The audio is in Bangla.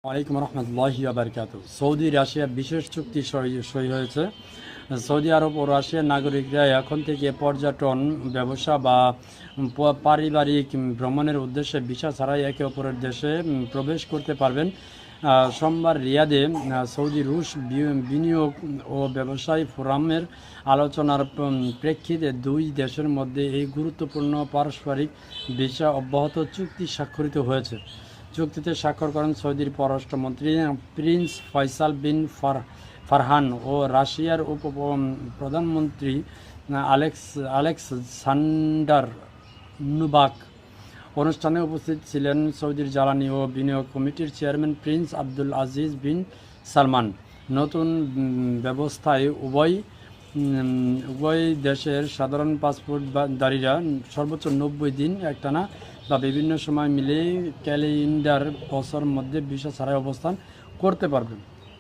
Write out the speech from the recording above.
ওয়ালাইকুম রহমতুল্লাহি ওয়া বারাকাতুহু। সৌদি রাশিয়া বিশেষ চুক্তি সই হয়েছে। সৌদি আরব ও রাশিয়ার নাগরিকরা এখন থেকে পর্যটন, ব্যবসা বা পারিবারিক ভ্রমণের উদ্দেশ্যে ভিসা ছাড়াই একে অপরের দেশে প্রবেশ করতে পারবেন। সোমবার রিয়াদে সৌদি রুশ বিনিয়োগ ও ব্যবসায়ী ফোরামের আলোচনার প্রেক্ষিতে দুই দেশের মধ্যে এই গুরুত্বপূর্ণ পারস্পরিক ভিসা অব্যাহত চুক্তি স্বাক্ষরিত হয়েছে। চুক্তিতে স্বাক্ষর করেন সৌদির পররাষ্ট্রমন্ত্রী প্রিন্স ফয়সাল বিন ফারহান ও রাশিয়ার প্রধানমন্ত্রী আলেকসান্ডার নুবাক। অনুষ্ঠানে উপস্থিত ছিলেন সৌদির জ্বালানি ও বিনিয়োগ কমিটির চেয়ারম্যান প্রিন্স আব্দুল আজিজ বিন সালমান। নতুন ব্যবস্থায় উভয় দেশের সাধারণ পাসপোর্টধারীরা সর্বোচ্চ 90 দিন একটানা বা বিভিন্ন সময় মিলে ক্যালেন্ডার বছর মধ্যে ভিসা ছাড়াই অবস্থান করতে পারবেন।